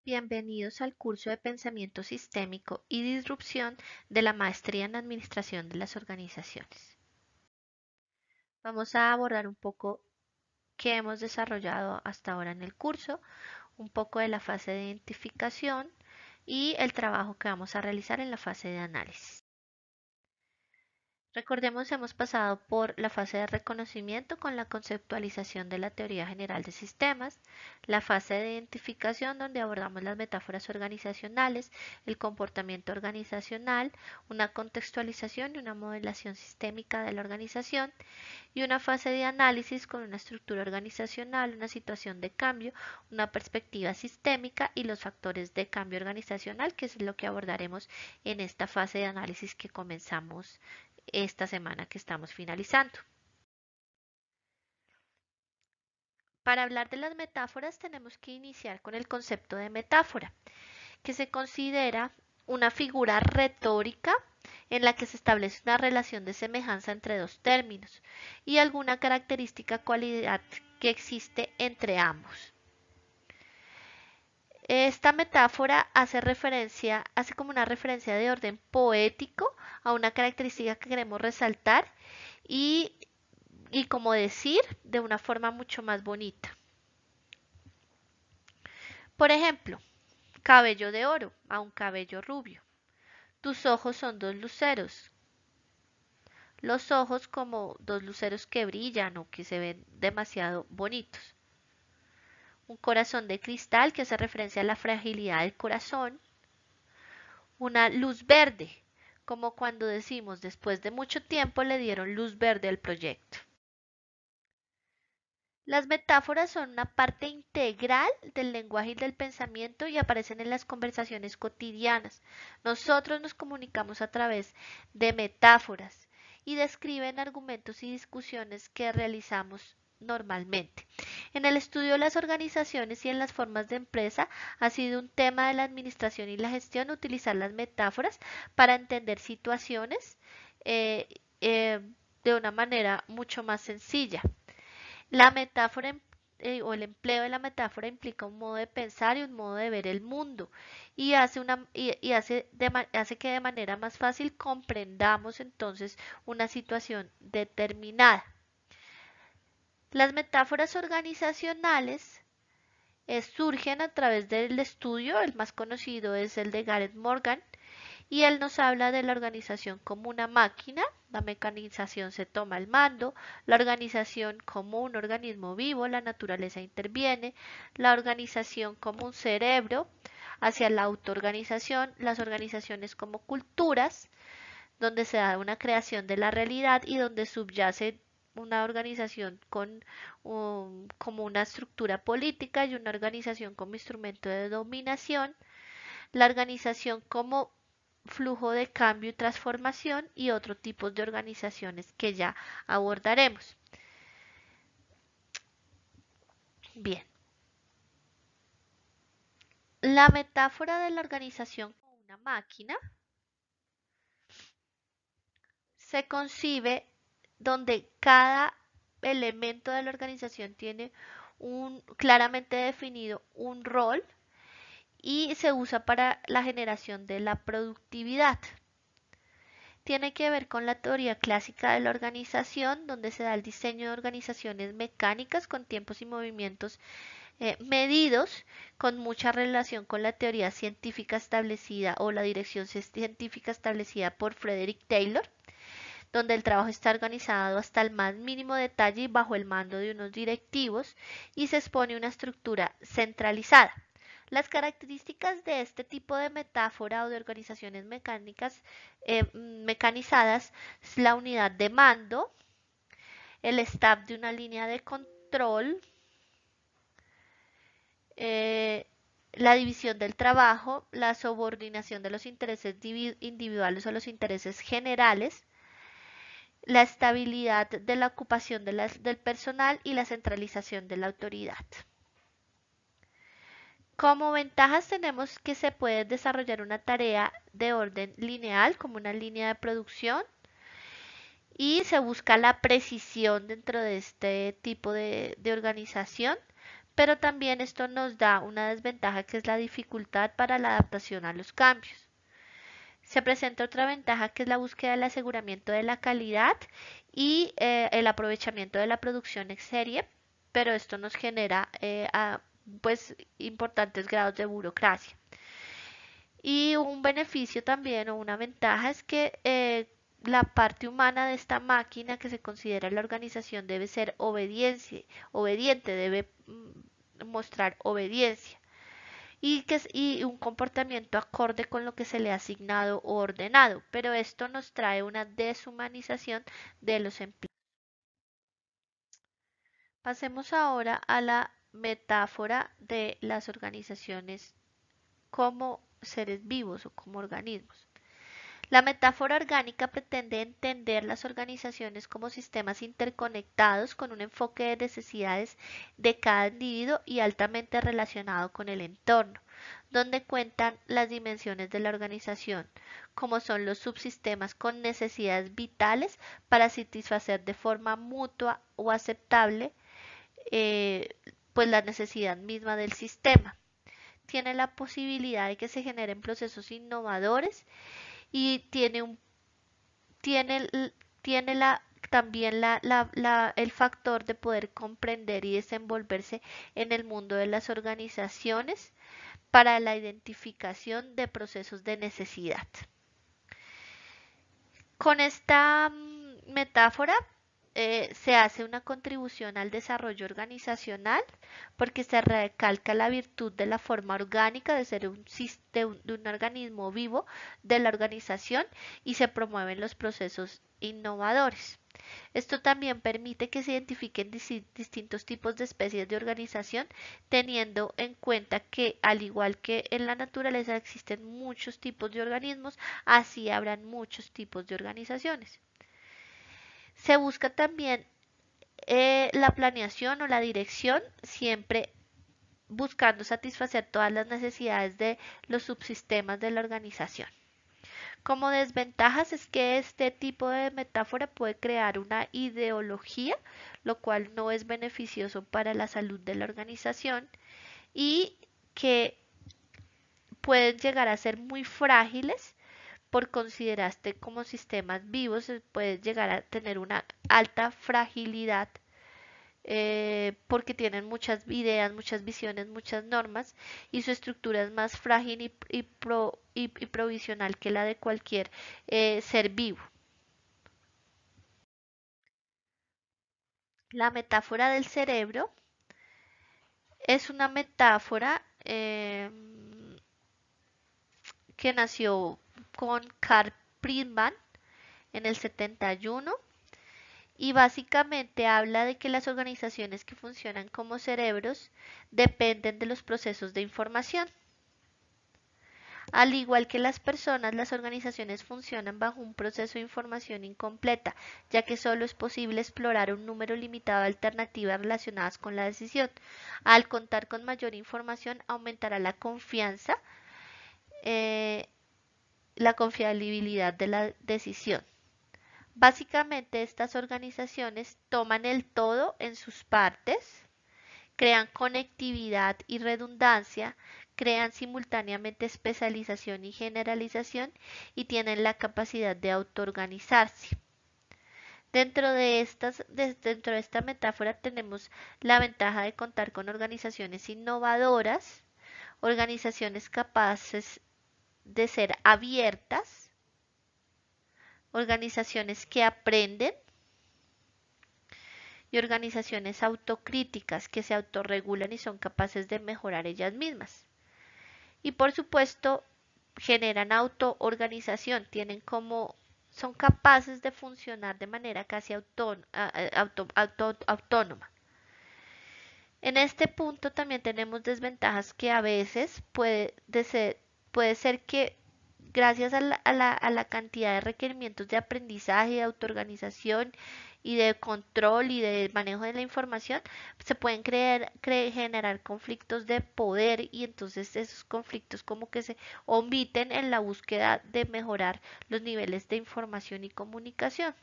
Bienvenidos al curso de Pensamiento Sistémico y Disrupción de la Maestría en Administración de las Organizaciones. Vamos a abordar un poco qué hemos desarrollado hasta ahora en el curso, un poco de la fase de identificación y el trabajo que vamos a realizar en la fase de análisis. Recordemos, hemos pasado por la fase de reconocimiento con la conceptualización de la teoría general de sistemas, la fase de identificación donde abordamos las metáforas organizacionales, el comportamiento organizacional, una contextualización y una modelación sistémica de la organización, y una fase de análisis con una estructura organizacional, una situación de cambio, una perspectiva sistémica y los factores de cambio organizacional, que es lo que abordaremos en esta fase de análisis que comenzamos esta semana que estamos finalizando. Para hablar de las metáforas tenemos que iniciar con el concepto de metáfora, que se considera una figura retórica en la que se establece una relación de semejanza entre dos términos y alguna característica cualidad que existe entre ambos. Esta metáfora hace como una referencia de orden poético a una característica que queremos resaltar y como decir de una forma mucho más bonita. Por ejemplo, cabello de oro a un cabello rubio. Tus ojos son dos luceros. Los ojos como dos luceros que brillan o que se ven demasiado bonitos. Un corazón de cristal que hace referencia a la fragilidad del corazón. Una luz verde, como cuando decimos después de mucho tiempo le dieron luz verde al proyecto. Las metáforas son una parte integral del lenguaje y del pensamiento y aparecen en las conversaciones cotidianas. Nosotros nos comunicamos a través de metáforas y describen argumentos y discusiones que realizamos normalmente. En el estudio de las organizaciones y en las formas de empresa ha sido un tema de la administración y la gestión utilizar las metáforas para entender situaciones eh, eh, de una manera mucho más sencilla. La metáfora o el empleo de la metáfora implica un modo de pensar y un modo de ver el mundo y hace que de manera más fácil comprendamos entonces una situación determinada. Las metáforas organizacionales surgen a través del estudio, el más conocido es el de Gareth Morgan, y él nos habla de la organización como una máquina, la mecanización se toma el mando, la organización como un organismo vivo, la naturaleza interviene, la organización como un cerebro hacia la autoorganización, las organizaciones como culturas, donde se da una creación de la realidad y donde subyace una organización como una estructura política y una organización como instrumento de dominación, la organización como flujo de cambio y transformación y otros tipos de organizaciones que ya abordaremos. Bien, la metáfora de la organización como una máquina se concibe donde cada elemento de la organización tiene un claramente definido un rol y se usa para la generación de la productividad. Tiene que ver con la teoría clásica de la organización, donde se da el diseño de organizaciones mecánicas con tiempos y movimientos medidos, con mucha relación con la teoría científica establecida o la dirección científica establecida por Frederick Taylor, donde el trabajo está organizado hasta el más mínimo detalle y bajo el mando de unos directivos y se expone una estructura centralizada. Las características de este tipo de metáfora o de organizaciones mecanizadas es la unidad de mando, el staff de una línea de control, eh, la división del trabajo, la subordinación de los intereses individuales o los intereses generales, la estabilidad de la ocupación del personal y la centralización de la autoridad. Como ventajas tenemos que se puede desarrollar una tarea de orden lineal como una línea de producción y se busca la precisión dentro de este tipo de organización, pero también esto nos da una desventaja que es la dificultad para la adaptación a los cambios. Se presenta otra ventaja que es la búsqueda del aseguramiento de la calidad y el aprovechamiento de la producción en serie, pero esto nos genera pues importantes grados de burocracia. Y un beneficio también o una ventaja es que la parte humana de esta máquina que se considera la organización debe ser obediente, debe mostrar obediencia y un comportamiento acorde con lo que se le ha asignado o ordenado, pero esto nos trae una deshumanización de los empleados. Pasemos ahora a la metáfora de las organizaciones como seres vivos o como organismos. La metáfora orgánica pretende entender las organizaciones como sistemas interconectados con un enfoque de necesidades de cada individuo y altamente relacionado con el entorno, donde cuentan las dimensiones de la organización, como son los subsistemas con necesidades vitales para satisfacer de forma mutua o aceptable eh, pues la necesidad misma del sistema. Tiene la posibilidad de que se generen procesos innovadores y tiene, tiene también el factor de poder comprender y desenvolverse en el mundo de las organizaciones para la identificación de procesos de necesidad. Con esta metáfora se hace una contribución al desarrollo organizacional porque se recalca la virtud de la forma orgánica de ser de un organismo vivo de la organización y se promueven los procesos innovadores. Esto también permite que se identifiquen distintos tipos de especies de organización, teniendo en cuenta que, al igual que en la naturaleza existen muchos tipos de organismos, así habrán muchos tipos de organizaciones. Se busca también la planeación o la dirección, siempre buscando satisfacer todas las necesidades de los subsistemas de la organización. Como desventajas es que este tipo de metáfora puede crear una ideología, lo cual no es beneficioso para la salud de la organización y que pueden llegar a ser muy frágiles por considerarse como sistemas vivos, puede llegar a tener una alta fragilidad porque tienen muchas ideas, muchas visiones, muchas normas y su estructura es más frágil y provisional que la de cualquier ser vivo. La metáfora del cerebro es una metáfora que nació con Carl Friedman en el 71 y básicamente habla de que las organizaciones que funcionan como cerebros dependen de los procesos de información. Al igual que las personas, las organizaciones funcionan bajo un proceso de información incompleta, ya que solo es posible explorar un número limitado de alternativas relacionadas con la decisión. Al contar con mayor información, aumentará eh, la confiabilidad de la decisión. Básicamente, estas organizaciones toman el todo en sus partes, crean conectividad y redundancia, crean simultáneamente especialización y generalización y tienen la capacidad de autoorganizarse. Dentro de esta metáfora tenemos la ventaja de contar con organizaciones innovadoras, organizaciones capaces de ser abiertas, organizaciones que aprenden y organizaciones autocríticas que se autorregulan y son capaces de mejorar ellas mismas. Y por supuesto, generan autoorganización, son capaces de funcionar de manera casi autónoma. En este punto también tenemos desventajas que a veces puede ser que gracias a la cantidad de requerimientos de aprendizaje, de autoorganización y de control y de manejo de la información, se pueden generar conflictos de poder y entonces esos conflictos como que se omiten en la búsqueda de mejorar los niveles de información y comunicación.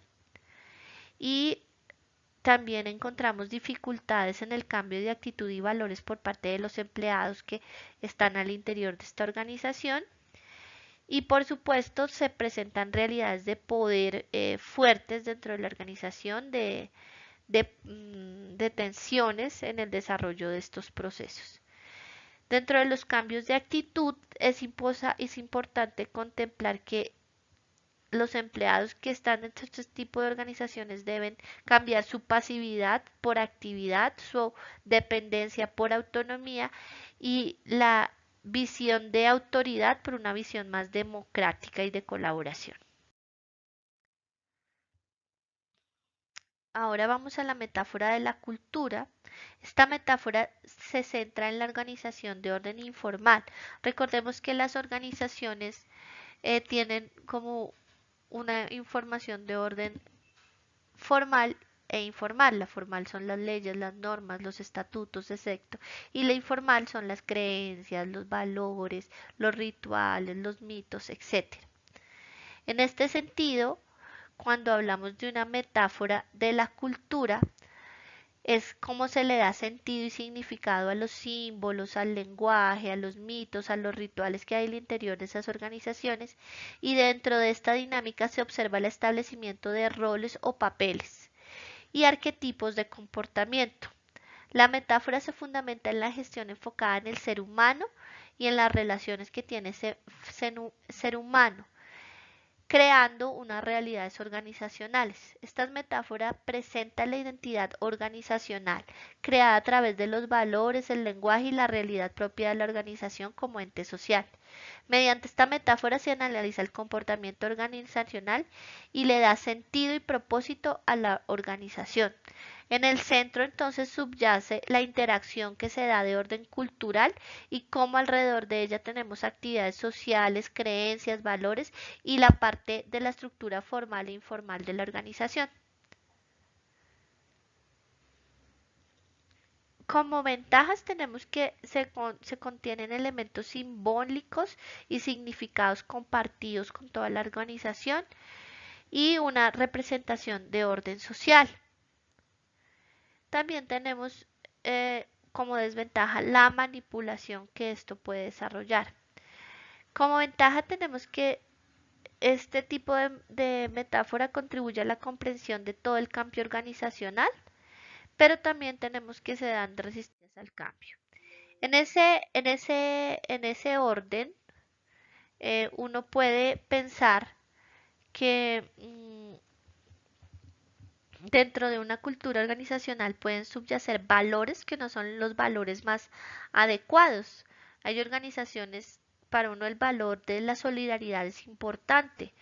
Y también encontramos dificultades en el cambio de actitud y valores por parte de los empleados que están al interior de esta organización. Y por supuesto se presentan realidades de poder fuertes dentro de la organización, de tensiones en el desarrollo de estos procesos. Dentro de los cambios de actitud es importante contemplar que los empleados que están en este tipo de organizaciones deben cambiar su pasividad por actividad, su dependencia por autonomía y la visión de autoridad por una visión más democrática y de colaboración. Ahora vamos a la metáfora de la cultura. Esta metáfora se centra en la organización de orden informal. Recordemos que las organizaciones tienen como una información de orden formal e informal. La formal son las leyes, las normas, los estatutos, etc. Y la informal son las creencias, los valores, los rituales, los mitos, etc. En este sentido, cuando hablamos de una metáfora de la cultura, es cómo se le da sentido y significado a los símbolos, al lenguaje, a los mitos, a los rituales que hay al interior de esas organizaciones, y dentro de esta dinámica se observa el establecimiento de roles o papeles y arquetipos de comportamiento. La metáfora se fundamenta en la gestión enfocada en el ser humano y en las relaciones que tiene ese ser humano, creando unas realidades organizacionales. Esta metáfora presenta la identidad organizacional, creada a través de los valores, el lenguaje y la realidad propia de la organización como ente social. Mediante esta metáfora se analiza el comportamiento organizacional y le da sentido y propósito a la organización. En el centro entonces subyace la interacción que se da de orden cultural y cómo alrededor de ella tenemos actividades sociales, creencias, valores y la parte de la estructura formal e informal de la organización. Como ventajas tenemos que se contienen elementos simbólicos y significados compartidos con toda la organización y una representación de orden social. También tenemos como desventaja la manipulación que esto puede desarrollar. Como ventaja tenemos que este tipo de metáfora contribuye a la comprensión de todo el cambio organizacional, pero también tenemos que se dan resistencias al cambio. En ese orden, uno puede pensar que dentro de una cultura organizacional pueden subyacer valores que no son los valores más adecuados. Hay organizaciones, para uno el valor de la solidaridad es importante.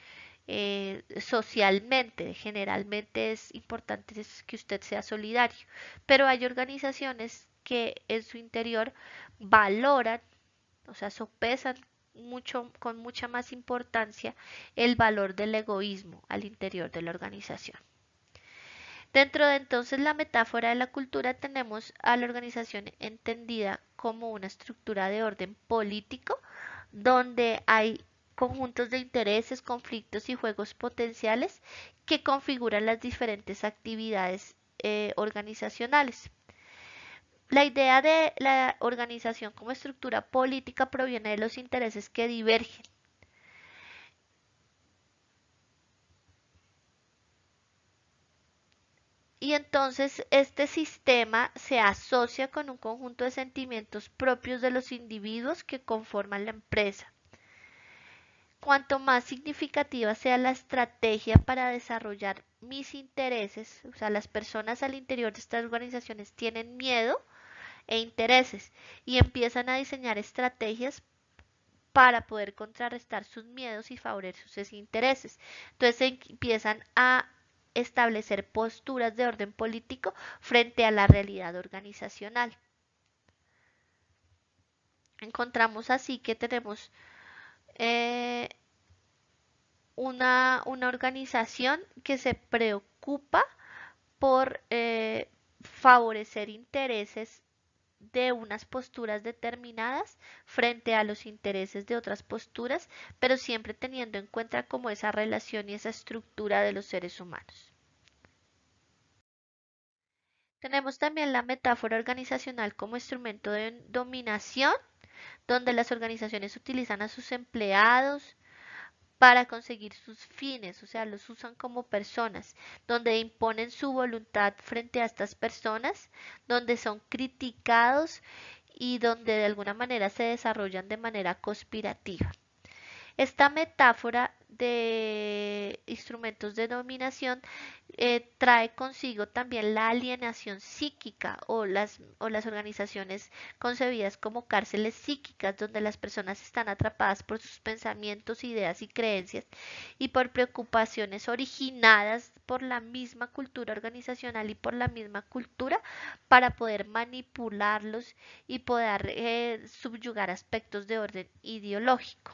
Socialmente, generalmente es importante que usted sea solidario, pero hay organizaciones que en su interior valoran, o sea, sopesan mucho, con mucha más importancia el valor del egoísmo al interior de la organización. Dentro de entonces la metáfora de la cultura tenemos a la organización entendida como una estructura de orden político donde hay conjuntos de intereses, conflictos y juegos potenciales que configuran las diferentes actividades organizacionales. La idea de la organización como estructura política proviene de los intereses que divergen. Y entonces este sistema se asocia con un conjunto de sentimientos propios de los individuos que conforman la empresa. Cuanto más significativa sea la estrategia para desarrollar mis intereses, o sea, las personas al interior de estas organizaciones tienen miedo e intereses y empiezan a diseñar estrategias para poder contrarrestar sus miedos y favorecer sus intereses. Entonces empiezan a establecer posturas de orden político frente a la realidad organizacional. Encontramos así que tenemos eh, una organización que se preocupa por favorecer intereses de unas posturas determinadas frente a los intereses de otras posturas, pero siempre teniendo en cuenta como esa relación y esa estructura de los seres humanos. Tenemos también la metáfora organizacional como instrumento de dominación, donde las organizaciones utilizan a sus empleados para conseguir sus fines, o sea, los usan como personas, donde imponen su voluntad frente a estas personas, donde son criticados y donde de alguna manera se desarrollan de manera conspirativa. Esta metáfora de instrumentos de dominación trae consigo también la alienación psíquica o las organizaciones concebidas como cárceles psíquicas donde las personas están atrapadas por sus pensamientos, ideas y creencias y por preocupaciones originadas por la misma cultura organizacional y por la misma cultura para poder manipularlos y poder subyugar aspectos de orden ideológico.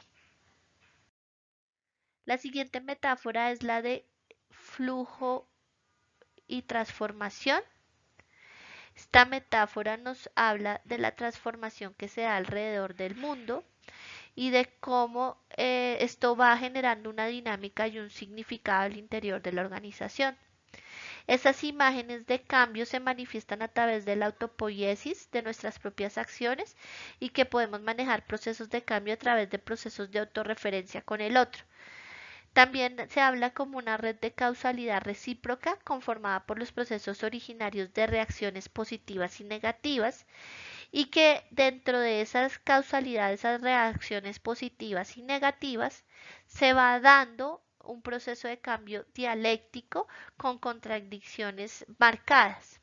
La siguiente metáfora es la de flujo y transformación. Esta metáfora nos habla de la transformación que se da alrededor del mundo y de cómo esto va generando una dinámica y un significado al interior de la organización. Esas imágenes de cambio se manifiestan a través de la autopoiesis de nuestras propias acciones y que podemos manejar procesos de cambio a través de procesos de autorreferencia con el otro. También se habla como una red de causalidad recíproca conformada por los procesos originarios de reacciones positivas y negativas y que dentro de esas causalidades, esas reacciones positivas y negativas, se va dando un proceso de cambio dialéctico con contradicciones marcadas.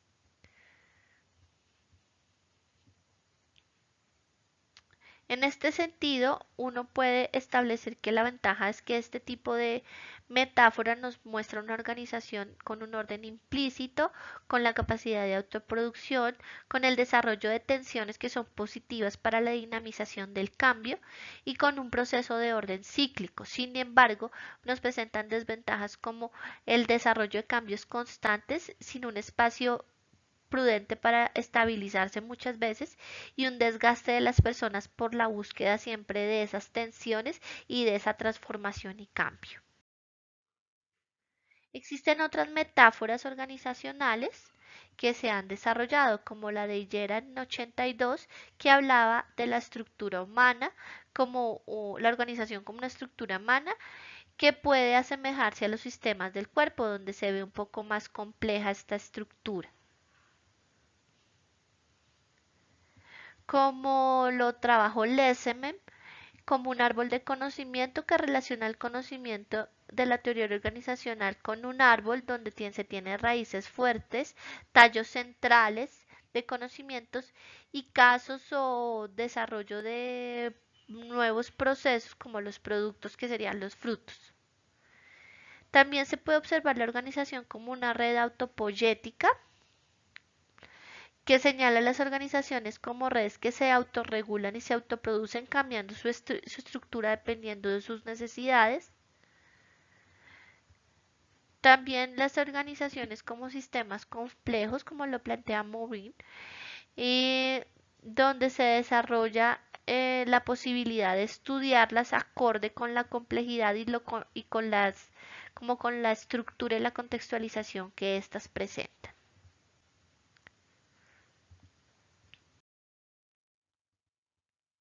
En este sentido, uno puede establecer que la ventaja es que este tipo de metáfora nos muestra una organización con un orden implícito, con la capacidad de autoproducción, con el desarrollo de tensiones que son positivas para la dinamización del cambio y con un proceso de orden cíclico. Sin embargo, nos presentan desventajas como el desarrollo de cambios constantes sin un espacio prudente para estabilizarse muchas veces y un desgaste de las personas por la búsqueda siempre de esas tensiones y de esa transformación y cambio. Existen otras metáforas organizacionales que se han desarrollado, como la de Hillera en 82, que hablaba de la estructura humana como la organización como una estructura humana que puede asemejarse a los sistemas del cuerpo, donde se ve un poco más compleja esta estructura. Como lo trabajó Lessemen, como un árbol de conocimiento que relaciona el conocimiento de la teoría organizacional con un árbol donde se tiene raíces fuertes, tallos centrales de conocimientos y casos o desarrollo de nuevos procesos como los productos que serían los frutos. También se puede observar la organización como una red autopoyética que señala a las organizaciones como redes que se autorregulan y se autoproducen cambiando su estructura dependiendo de sus necesidades. También las organizaciones como sistemas complejos, como lo plantea Morin, donde se desarrolla la posibilidad de estudiarlas acorde con la complejidad y con como con la estructura y la contextualización que éstas presentan.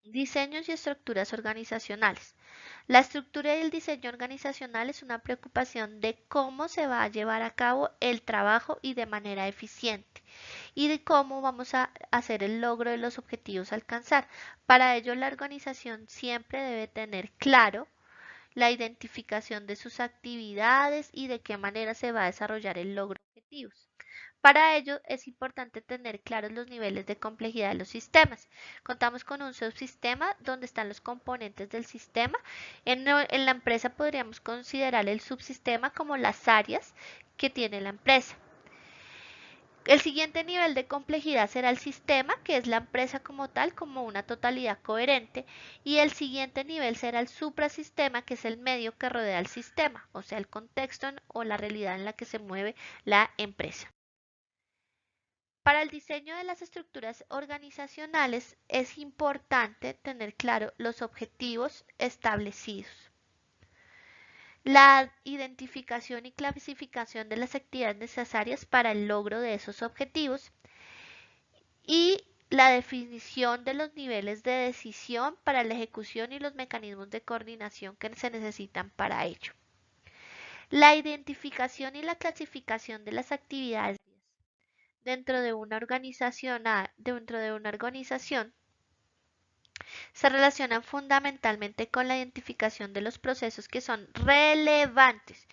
Diseños y estructuras organizacionales. La estructura y el diseño organizacional es una preocupación de cómo se va a llevar a cabo el trabajo y de manera eficiente y de cómo vamos a hacer el logro de los objetivos a alcanzar. Para ello, la organización siempre debe tener claro la identificación de sus actividades y de qué manera se va a desarrollar el logro de objetivos. Para ello es importante tener claros los niveles de complejidad de los sistemas. Contamos con un subsistema donde están los componentes del sistema. En la empresa podríamos considerar el subsistema como las áreas que tiene la empresa. El siguiente nivel de complejidad será el sistema, que es la empresa como tal, como una totalidad coherente, y el siguiente nivel será el suprasistema, que es el medio que rodea al sistema, o sea, el contexto o la realidad en la que se mueve la empresa. Para el diseño de las estructuras organizacionales es importante tener claro los objetivos establecidos. la identificación y clasificación de las actividades necesarias para el logro de esos objetivos y la definición de los niveles de decisión para la ejecución y los mecanismos de coordinación que se necesitan para ello. La identificación y la clasificación de las actividades dentro de una organización, se relacionan fundamentalmente con la identificación de los procesos que son relevantes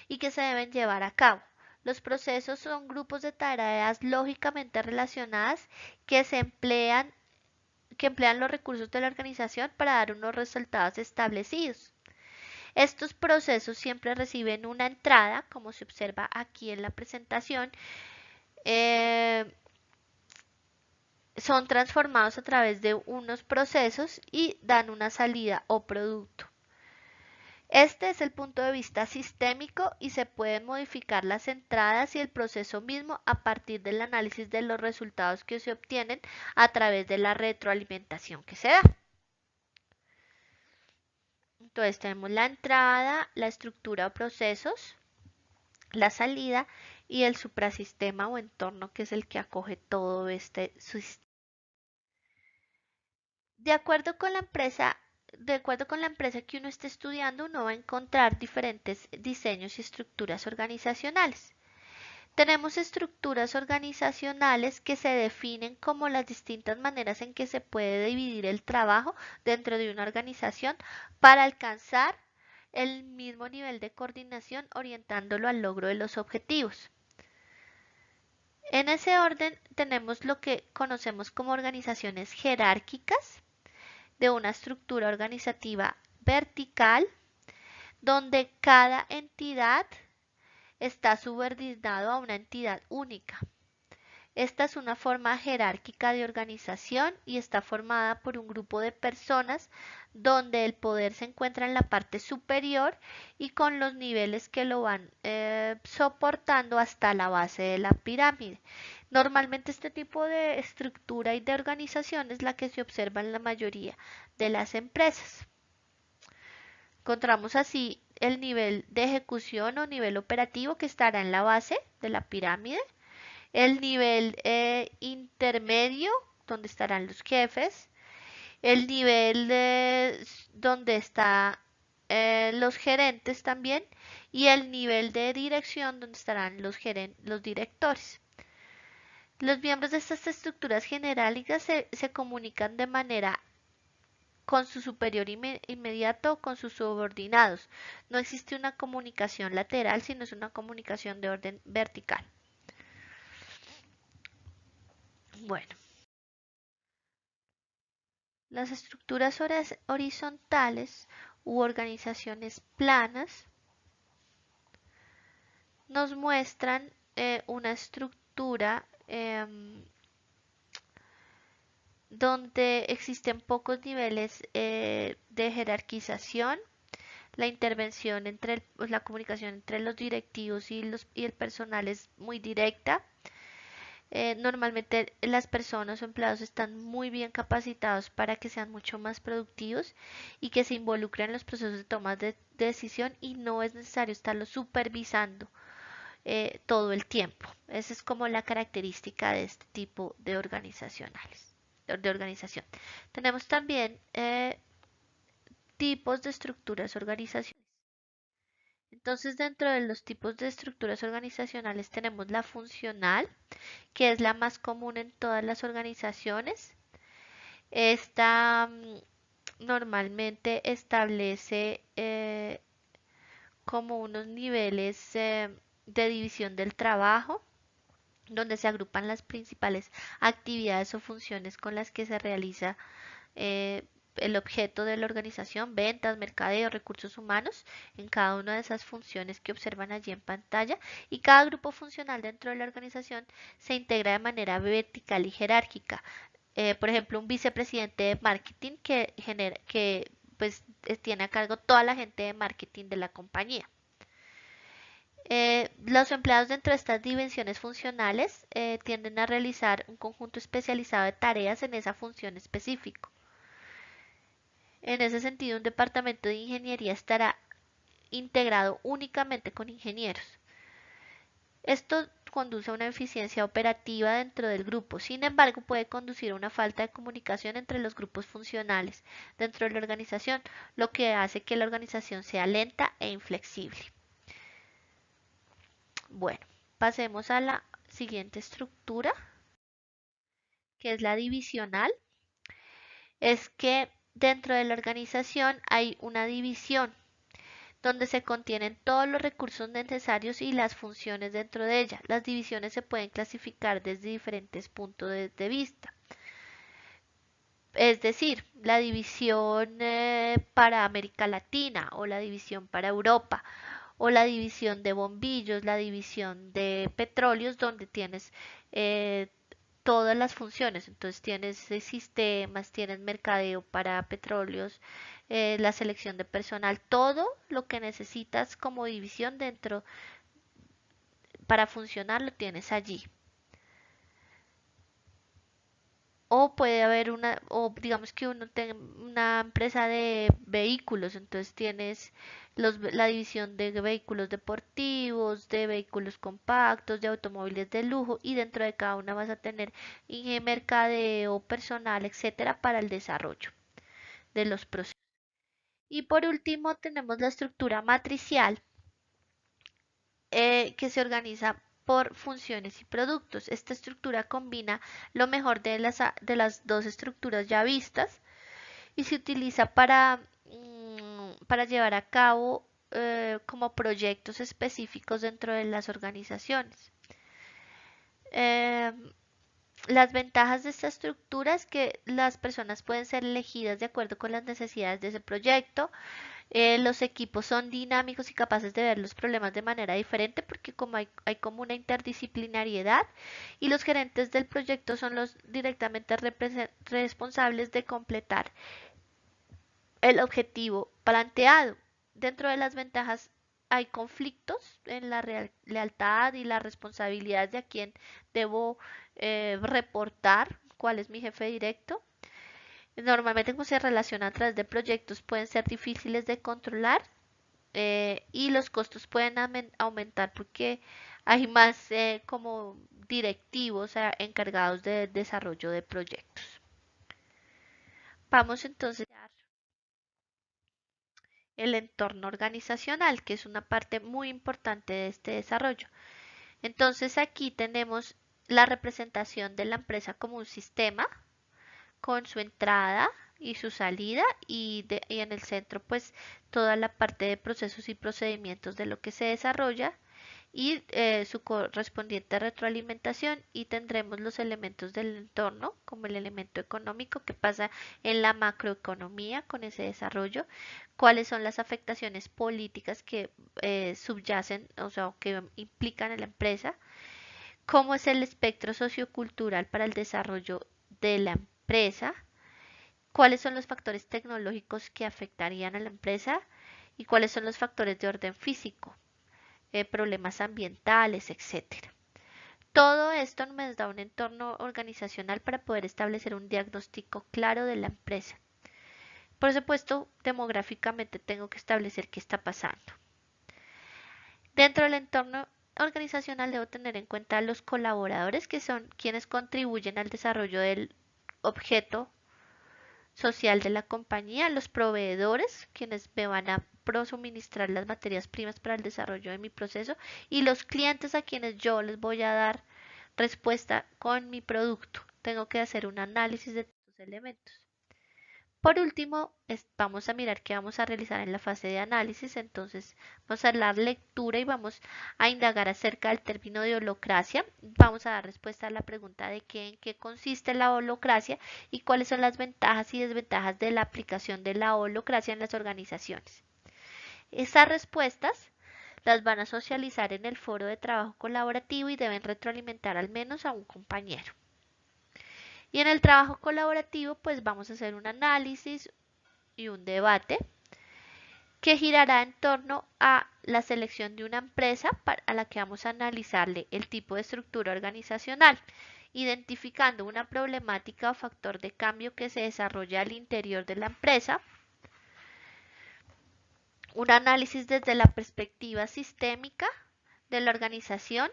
y que se deben llevar a cabo. Los procesos son grupos de tareas lógicamente relacionadas que emplean los recursos de la organización para dar unos resultados establecidos. Estos procesos siempre reciben una entrada, como se observa aquí en la presentación, son transformados a través de unos procesos y dan una salida o producto. Este es el punto de vista sistémico y se pueden modificar las entradas y el proceso mismo a partir del análisis de los resultados que se obtienen a través de la retroalimentación que se da. Entonces tenemos la entrada, la estructura o procesos, la salida y el suprasistema o entorno que es el que acoge todo este sistema. De acuerdo con la empresa que uno esté estudiando, uno va a encontrar diferentes diseños y estructuras organizacionales. Tenemos estructuras organizacionales que se definen como las distintas maneras en que se puede dividir el trabajo dentro de una organización para alcanzar el mismo nivel de coordinación orientándolo al logro de los objetivos. En ese orden tenemos lo que conocemos como organizaciones jerárquicas, de una estructura organizativa vertical, donde cada entidad está subordinado a una entidad única. Esta es una forma jerárquica de organización y está formada por un grupo de personas donde el poder se encuentra en la parte superior y con los niveles que lo van soportando hasta la base de la pirámide. Normalmente este tipo de estructura y de organización es la que se observa en la mayoría de las empresas. Encontramos así el nivel de ejecución o nivel operativo que estará en la base de la pirámide, el nivel intermedio donde estarán los jefes, el nivel donde están los gerentes también y el nivel de dirección donde estarán los directores. Los miembros de estas estructuras jerárquicas se comunican de manera con su superior inmediato o con sus subordinados. No existe una comunicación lateral, sino es una comunicación de orden vertical. Bueno, las estructuras horizontales u organizaciones planas nos muestran una estructura donde existen pocos niveles de jerarquización, la intervención la comunicación entre los directivos y el personal es muy directa. Normalmente las personas o empleados están muy bien capacitados para que sean mucho más productivos y que se involucren en los procesos de toma de decisión y no es necesario estarlo supervisando todo el tiempo. Esa es como la característica de este tipo de organización. Tenemos también tipos de estructuras organizacionales. Entonces, dentro de los tipos de estructuras organizacionales tenemos la funcional, que es la más común en todas las organizaciones. Esta normalmente establece como unos niveles de división del trabajo, donde se agrupan las principales actividades o funciones con las que se realiza el objeto de la organización, ventas, mercadeo, recursos humanos, en cada una de esas funciones que observan allí en pantalla, y cada grupo funcional dentro de la organización se integra de manera vertical y jerárquica. Por ejemplo, un vicepresidente de marketing que pues tiene a cargo toda la gente de marketing de la compañía. Los empleados dentro de estas dimensiones funcionales tienden a realizar un conjunto especializado de tareas en esa función específica. En ese sentido, un departamento de ingeniería estará integrado únicamente con ingenieros. Esto conduce a una eficiencia operativa dentro del grupo, sin embargo puede conducir a una falta de comunicación entre los grupos funcionales dentro de la organización, lo que hace que la organización sea lenta e inflexible. Bueno, pasemos a la siguiente estructura, que es la divisional. Es que dentro de la organización hay una división donde se contienen todos los recursos necesarios y las funciones dentro de ella. Las divisiones se pueden clasificar desde diferentes puntos de vista. Es decir, la división para América Latina o la división para Europa o la división de bombillos, la división de petróleos, donde tienes todas las funciones. Entonces tienes sistemas, tienes mercadeo para petróleos, la selección de personal, todo lo que necesitas como división dentro para funcionar lo tienes allí. O puede haber una, o digamos que uno tenga una empresa de vehículos, entonces tienes la división de vehículos deportivos, de vehículos compactos, de automóviles de lujo y dentro de cada una vas a tener mercadeo, personal, etcétera, para el desarrollo de los procesos. Y por último tenemos la estructura matricial que se organiza por funciones y productos. Esta estructura combina lo mejor de las dos estructuras ya vistas y se utiliza para llevar a cabo como proyectos específicos dentro de las organizaciones. Eh, las ventajas de esta estructura es que las personas pueden ser elegidas de acuerdo con las necesidades de ese proyecto. Los equipos son dinámicos y capaces de ver los problemas de manera diferente porque como hay como una interdisciplinariedad y los gerentes del proyecto son los directamente responsables de completar el objetivo planteado. Dentro de las ventajas hay conflictos en la lealtad y la responsabilidad de a quién debo reportar, cuál es mi jefe directo. Normalmente como se relaciona a través de proyectos pueden ser difíciles de controlar y los costos pueden aumentar porque hay más como directivos encargados del desarrollo de proyectos. Vamos entonces a el entorno organizacional, que es una parte muy importante de este desarrollo. Entonces aquí tenemos la representación de la empresa como un sistema con su entrada y su salida y en el centro pues toda la parte de procesos y procedimientos de lo que se desarrolla y su correspondiente retroalimentación y tendremos los elementos del entorno como el elemento económico que pasa en la macroeconomía con ese desarrollo, cuáles son las afectaciones políticas que subyacen, o sea, que implican en la empresa, cómo es el espectro sociocultural para el desarrollo de la empresa, cuáles son los factores tecnológicos que afectarían a la empresa y cuáles son los factores de orden físico, problemas ambientales, etcétera. Todo esto nos da un entorno organizacional para poder establecer un diagnóstico claro de la empresa. Por supuesto, demográficamente tengo que establecer qué está pasando. Dentro del entorno organizacional debo tener en cuenta a los colaboradores que son quienes contribuyen al desarrollo del objeto social de la compañía, los proveedores, quienes me van a suministrar las materias primas para el desarrollo de mi proceso y los clientes a quienes yo les voy a dar respuesta con mi producto. Tengo que hacer un análisis de estos elementos. Por último, vamos a mirar qué vamos a realizar en la fase de análisis. Entonces, vamos a dar lectura y vamos a indagar acerca del término de holocracia. Vamos a dar respuesta a la pregunta de en qué consiste la holocracia y cuáles son las ventajas y desventajas de la aplicación de la holocracia en las organizaciones. Esas respuestas las van a socializar en el foro de trabajo colaborativo y deben retroalimentar al menos a un compañero. Y en el trabajo colaborativo pues vamos a hacer un análisis y un debate que girará en torno a la selección de una empresa a la que vamos a analizarle el tipo de estructura organizacional, identificando una problemática o factor de cambio que se desarrolla al interior de la empresa un análisis desde la perspectiva sistémica de la organización,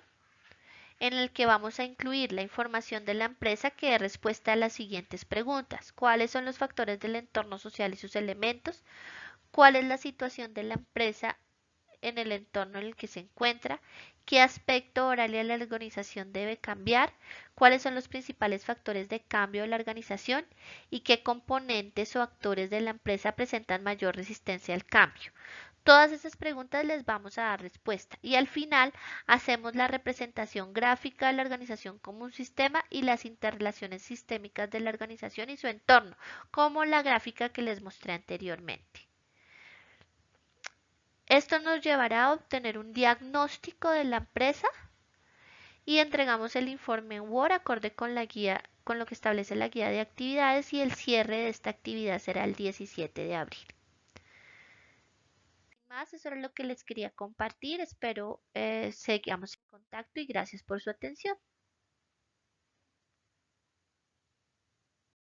en el que vamos a incluir la información de la empresa que dé respuesta a las siguientes preguntas. ¿Cuáles son los factores del entorno social y sus elementos? ¿Cuál es la situación de la empresa en el entorno en el que se encuentra? ¿Qué aspecto oral de la organización debe cambiar? ¿Cuáles son los principales factores de cambio de la organización? ¿Y qué componentes o actores de la empresa presentan mayor resistencia al cambio? Todas esas preguntas les vamos a dar respuesta y al final hacemos la representación gráfica de la organización como un sistema y las interrelaciones sistémicas de la organización y su entorno, como la gráfica que les mostré anteriormente. Esto nos llevará a obtener un diagnóstico de la empresa y entregamos el informe en Word acorde con la guía, con lo que establece la guía de actividades, y el cierre de esta actividad será el 17 de abril. Más, eso era lo que les quería compartir. Espero sigamos en contacto y gracias por su atención.